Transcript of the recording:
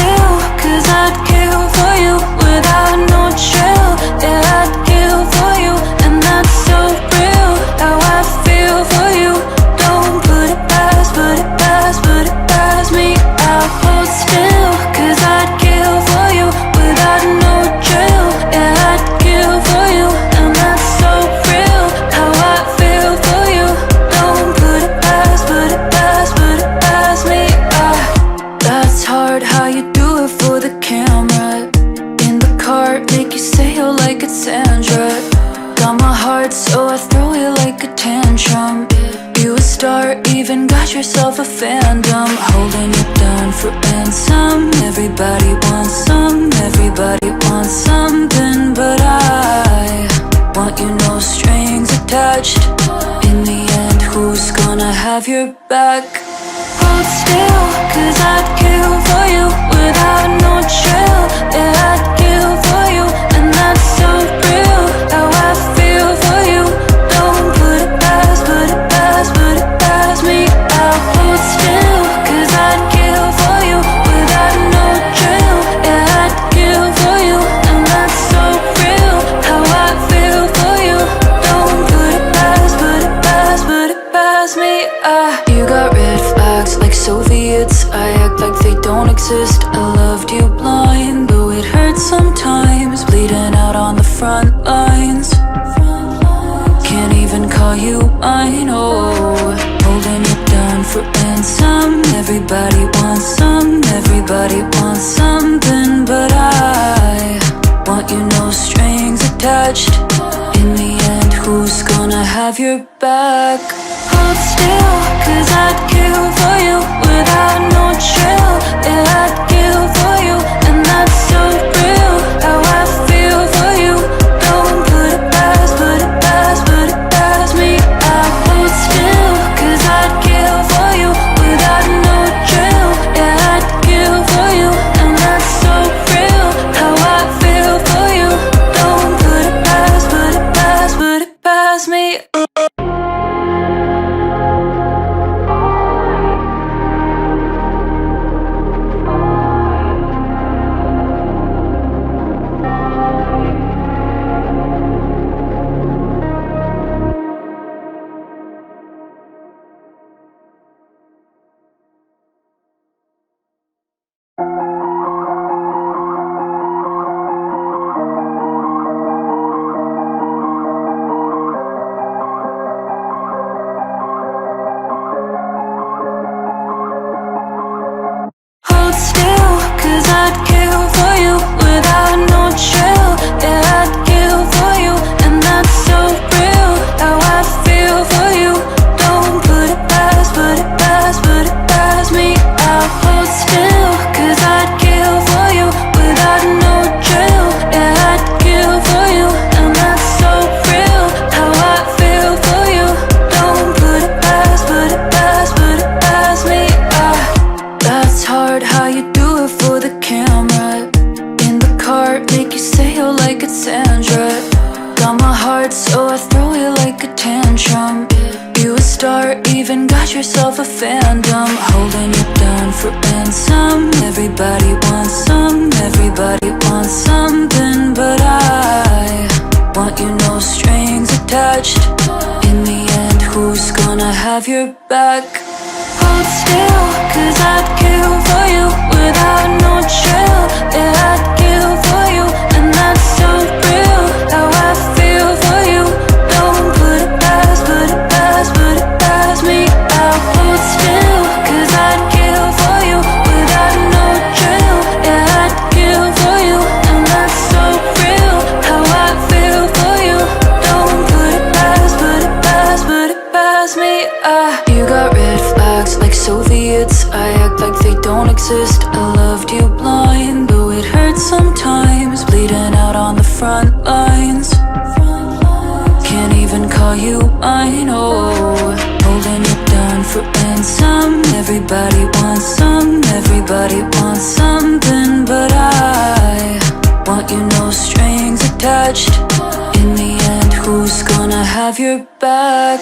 still, cause I'd kill for you without no chill. Yeah, I'd kill for you, and that's so real. How I feel for you, don't put it past, put it past, put it past me. I'll hold still, cause I'd kill for you without no chill. Yeah, I'd kill for you, and that's so real. How I feel for you, don't put it past, put it past, put it past me. That's hard how you do it for the camera. In the cart, make you sail like it's Sandra. Got my heart, so I throw it like a tantrum. You a star, even got yourself a fandom. Holding you down for ransom. Everybody wants some, everybody wants something. But I want you, no strings attached. In the end, who's gonna have your back? Hold still, cause I'd kill for you without no chill. Yeah, I'd kill for you, and that's so real. How I feel for you, don't put it past, put it past, put it past me. I'll hold still, cause I'd kill for you without no chill. Yeah, I'd kill for you, and that's so real. How I feel for you, don't put it past, put it past, put it past me. You got red flags like Soviets. I act like they don't exist. I loved you blind, though it hurts sometimes. Bleeding out on the front lines. Can't even call you mine, oh. Holding you down for ransom. Everybody wants some, everybody wants something. But I want you, no strings attached. In the end, who's gonna have your back? Hold still, cause I'd kill for you without no chill. Yeah, I'd kill for you, and that's so real. How I feel for you, don't put it past, put it past, put it past me. I'll hold still, cause I'd kill for you without no chill. Yeah, I'd kill for you, and that's so real. How I feel for you, don't put it past, put it past, put it past me. Hold still, cause I'd kill for you without no chill. Yeah, I'd kill for you, and that's so real. How I feel for you, don't put it past, put it past, put it past me. I'll hold still, cause I'd kill for you without no chill. Yeah, I'd kill for you, and that's so real. How I feel for you, don't put it past, put it past, put it past me. That's hard how you do it for the camera. In the cart, make you sail like it's Sandra. Got my heart, so I throw it like a tantrum. You a star, even got yourself a fandom. Holding you down for ransom. Everybody wants some, everybody wants something. But I want you, no strings attached. In the end, who's gonna have your back? Hold still, cause I'd kill for you without no chill. Yeah, I'd kill for you, and that's so real. How I feel for you, don't put it past, put it past, put it past me. I'll hold still, cause I'd kill for you without no chill. Yeah, I'd kill for you, and that's so real. How I feel for you, don't put it past, put it past, put it past me. You got red flags like Soviets. I act like they don't exist. I loved you blind, though it hurts sometimes. Bleeding out on the front lines. Can't even call you mine, oh. Holding you down for ransom. Everybody wants some, everybody wants something. But I want you, no strings attached. In the end, who's gonna have your back?